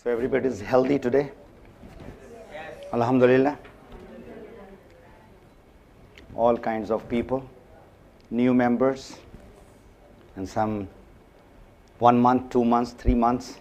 So everybody is healthy today? Alhamdulillah. All kinds of people, new members, and some 1 month, 2 months, 3 months.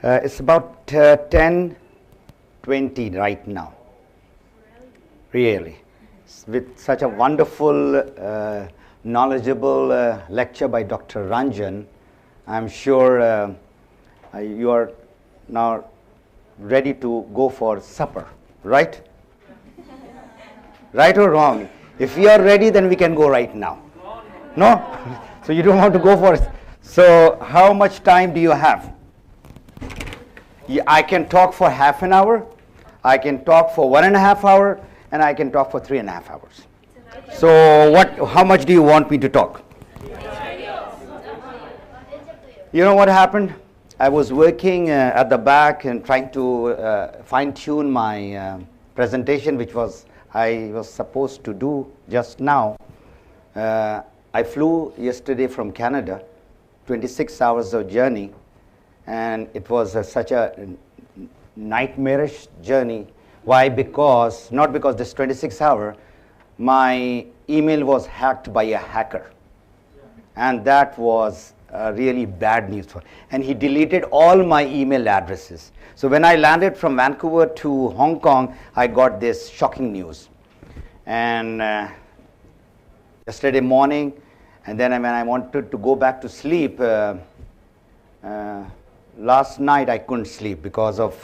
It's about 10:20 right now, really. With such a wonderful, knowledgeable lecture by Dr. Ranjan, I'm sure you are now ready to go for supper, right? Right or wrong? If we are ready, then we can go right now. No? So you don't want to go for it. So how much time do you have? I can talk for half an hour, I can talk for 1.5 hours, and I can talk for 3.5 hours. So how much do you want me to talk? You know what happened? I was working at the back and trying to fine-tune my presentation, which I was supposed to do just now. I flew yesterday from Canada, 26 hours of journey, and it was such a nightmarish journey. Why? Not because this 26 hour, my email was hacked by a hacker, and that was really bad news for. And he deleted all my email addresses. So when I landed from Vancouver to Hong Kong, I got this shocking news. And yesterday morning, and then when I wanted to go back to sleep, last night I couldn't sleep because of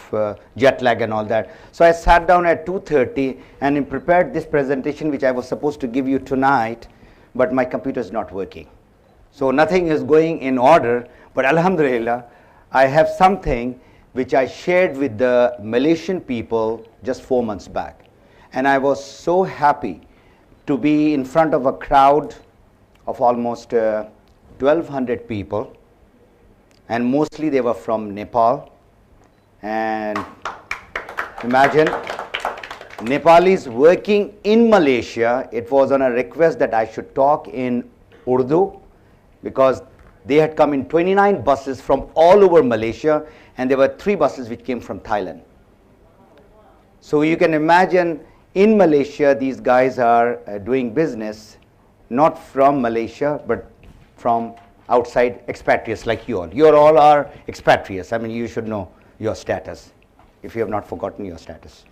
jet lag and all that. So I sat down at 2:30 and prepared this presentation which I was supposed to give you tonight, but my computer is not working. So nothing is going in order, but Alhamdulillah, I have something which I shared with the Malaysian people just 4 months back. And I was so happy to be in front of a crowd of almost 1,200 people. And mostly they were from Nepal. And imagine, Nepalis working in Malaysia. It was on a request that I should talk in Urdu, because they had come in 29 buses from all over Malaysia, and there were 3 buses which came from Thailand. So you can imagine, in Malaysia, these guys are doing business not from Malaysia, but from outside expatriates like you all. You all are expatriates. I mean, you should know your status, if you have not forgotten your status.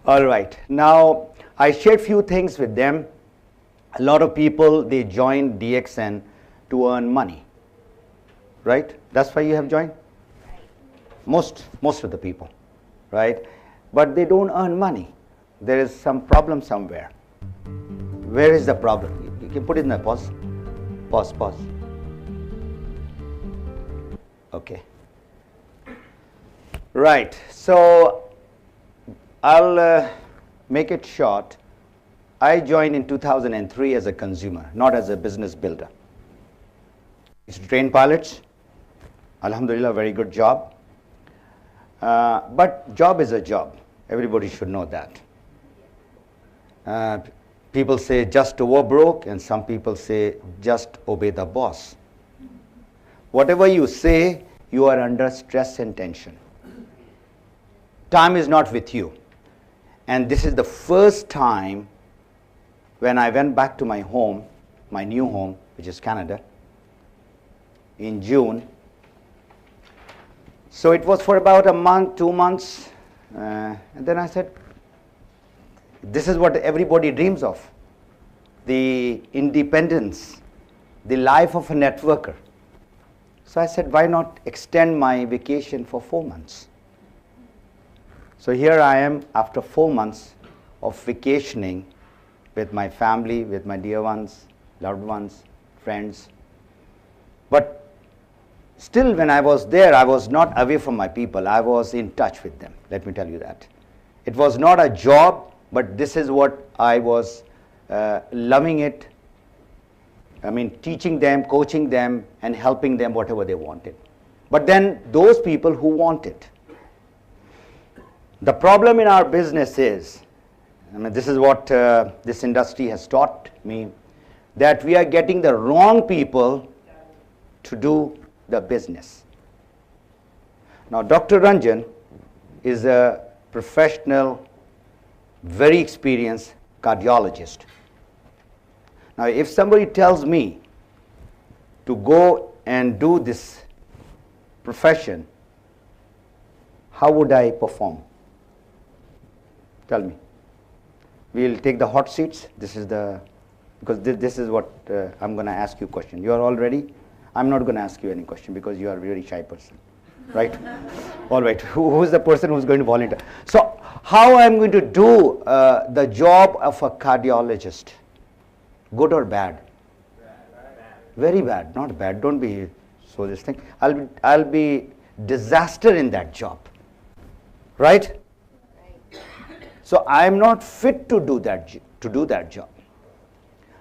All right. Now, I shared few things with them. A lot of people, they joined DXN to earn money, right? That's why you have joined? Most of the people, right? But they don't earn money. There is some problem somewhere. Where is the problem? You can put it in the pause. Pause. Okay. Right. So I'll make it short. I joined in 2003 as a consumer, not as a business builder. It's trained pilots. Alhamdulillah, very good job. But job is a job. Everybody should know that. People say just over broke, and some people say just obey the boss. Whatever you say, you are under stress and tension. Time is not with you. And this is the first time when I went back to my home, my new home, which is Canada, in June. So it was for about a month, 2 months, and then I said, this is what everybody dreams of, the independence, the life of a networker. So I said, why not extend my vacation for 4 months? So here I am after 4 months of vacationing with my family, with my dear ones, loved ones, friends. But still, when I was there, I was not away from my people. I was in touch with them, let me tell you that. It was not a job, but this is what I was loving it. I mean, teaching them, coaching them, and helping them whatever they wanted. But then those people who wanted. The problem in our business is, I mean, this is what this industry has taught me, that we are getting the wrong people to do the business. Now, Dr. Ranjan is a professional, very experienced cardiologist. Now, if somebody tells me to go and do this profession, how would I perform? Tell me. We'll take the hot seats. This is because this is what I'm going to ask you a question. You are all ready? I'm not going to ask you any question because you are a very shy person, right? All right. Who's the person who's going to volunteer? So, how I'm going to do the job of a cardiologist? Good or bad? Very bad, not bad. Don't be so this thing. I'll be disaster in that job, right? So I'm not fit to do that job.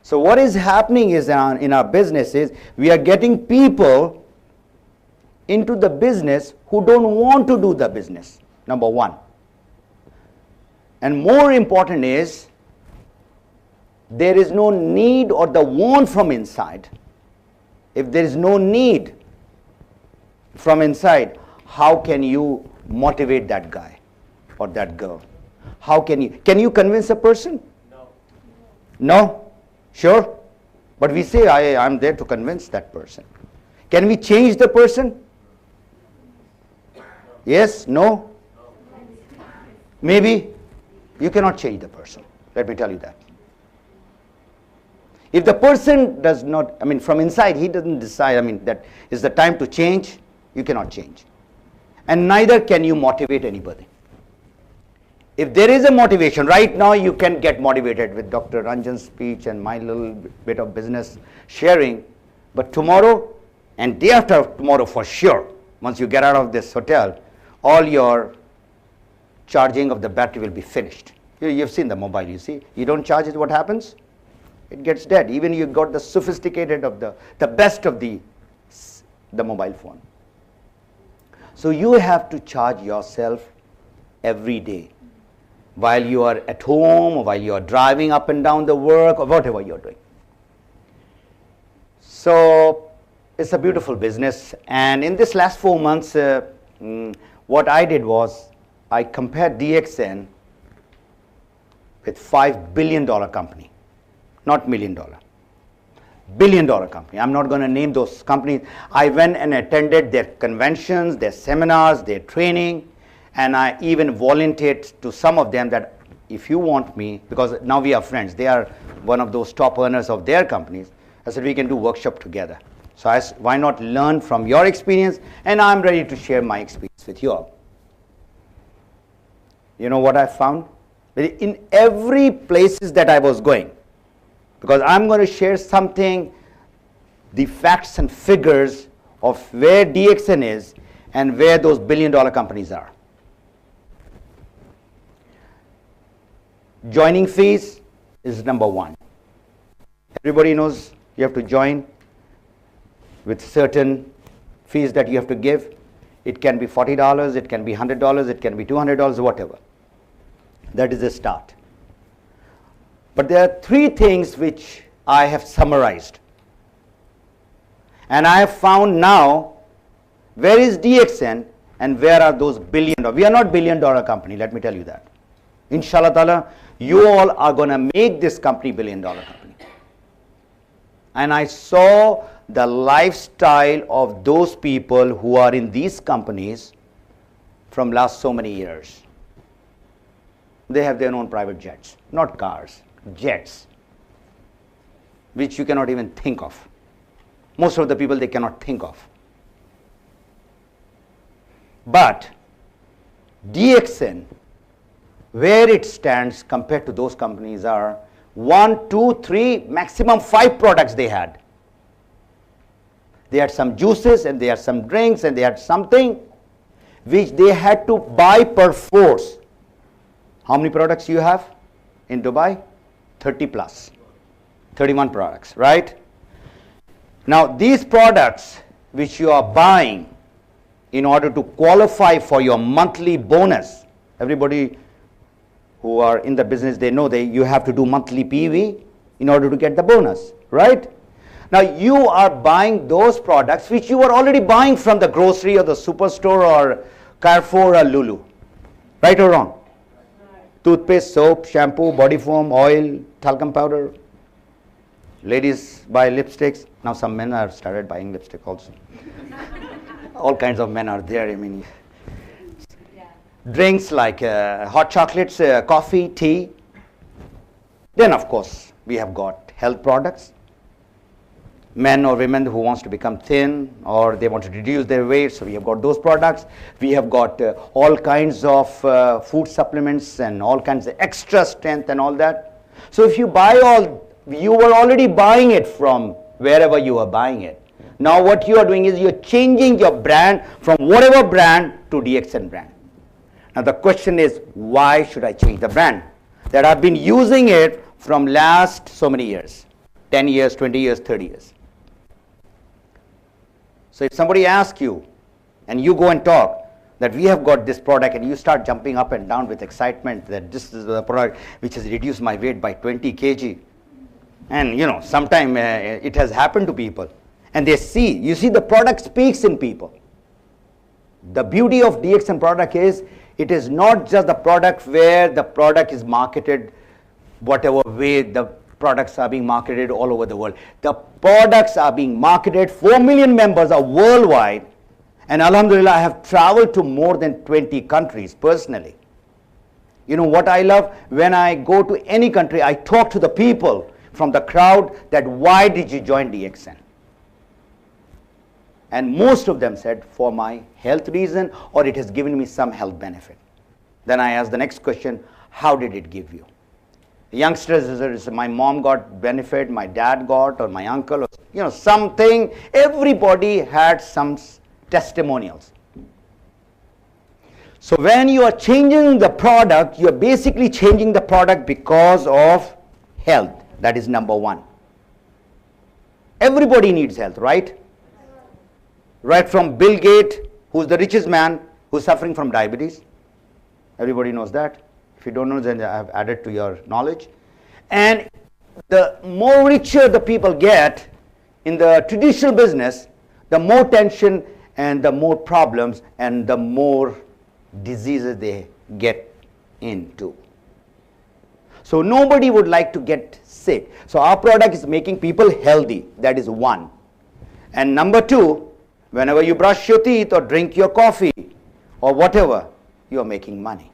So what is happening is in our business is we are getting people into the business who don't want to do the business. Number one. And more important is there is no need or the want from inside. If there is no need from inside, how can you motivate that guy or that girl? How can you convince a person? No. No? Sure? But we say, I'm there to convince that person. Can we change the person? Yes? No? Maybe? You cannot change the person. Let me tell you that. If the person does not, from inside, he doesn't decide, that is the time to change, you cannot change. And neither can you motivate anybody. If there is a motivation, right now you can get motivated with Dr. Ranjan's speech and my little bit of business sharing, but tomorrow and day after tomorrow for sure, once you get out of this hotel, all your charging of the battery will be finished. You've seen the mobile, you see. You don't charge it, what happens? It gets dead. Even you got the sophisticated of the best of the mobile phone. So you have to charge yourself every day while you are at home or while you are driving up and down the work or whatever you're doing. So it's a beautiful business. And in this last 4 months, what I did was I compared DXN with $5 billion company. Not $1 million, $1 billion company. I'm not going to name those companies. I went and attended their conventions, their seminars, their training, and I even volunteered to some of them that if you want me, because now we are friends, they are one of those top earners of their companies. I said we can do workshop together. So I said, why not learn from your experience, and I'm ready to share my experience with you all. You know what I found? In every places that I was going, because I'm going to share something, the facts and figures of where DXN is and where those billion-dollar companies are. Joining fees is number one. Everybody knows you have to join with certain fees that you have to give. It can be $40, it can be $100, it can be $200, whatever. That is the start. But there are three things which I have summarized. And I have found now where is DXN and where are those billion-dollar. We are not billion-dollar company, let me tell you that. Inshallah ta'ala, you all are going to make this company billion-dollar company. And I saw the lifestyle of those people who are in these companies from last so many years. They have their own private jets, not cars. Jets, which you cannot even think of. Most of the people they cannot think of. But DXN, where it stands compared to those companies are 1, 2, 3, maximum 5 products they had. They had some juices and they had some drinks and they had something which they had to buy per force. How many products you have in Dubai? 30 plus, 31 products, right? Now these products which you are buying in order to qualify for your monthly bonus, everybody who are in the business, they know you have to do monthly PV in order to get the bonus, right? Now you are buying those products which you are already buying from the grocery or the superstore Carrefour or Lulu. Right or wrong? Toothpaste, soap, shampoo, body foam, oil, talcum powder. Ladies buy lipsticks. Now some men have started buying lipstick also. All kinds of men are there. I mean, drinks like hot chocolates, coffee, tea. Then of course we have got health products. Men or women who wants to become thin or they want to reduce their weight, so we have got those products. We have got all kinds of food supplements and all kinds of extra strength and all that. So if you buy all, you were already buying it from wherever you are buying it. Now what you are doing is you're changing your brand from whatever brand to DXN brand. Now the question is, why should I change the brand? That I've been using it from last so many years, 10 years, 20 years, 30 years. So if somebody asks you and you go and talk that we have got this product and you start jumping up and down with excitement that this is the product which has reduced my weight by 20 kg. And you know, sometime it has happened to people and they see, you see the product speaks in people. The beauty of DXN product is it is not just the product where the product is marketed whatever way the products are being marketed all over the world. The products are being marketed, 4 million members are worldwide, and alhamdulillah I have traveled to more than 20 countries personally. You know what I love? When I go to any country, I talk to the people from the crowd that why did you join DXN? And most of them said for my health reason or it has given me some health benefit. Then I ask the next question, how did it give you? Youngsters, my mom got benefit, my dad got, or my uncle, or, you know, something. Everybody had some testimonials. So when you are changing the product, you are basically changing the product because of health. That is number one. Everybody needs health, right? Right from Bill Gates, who's the richest man, who's suffering from diabetes. Everybody knows that. If you don't know, then I have added to your knowledge. And the more richer the people get in the traditional business, the more tension and the more problems and the more diseases they get into. So nobody would like to get sick. So our product is making people healthy. That is one. And number two, whenever you brush your teeth or drink your coffee or whatever, you are making money.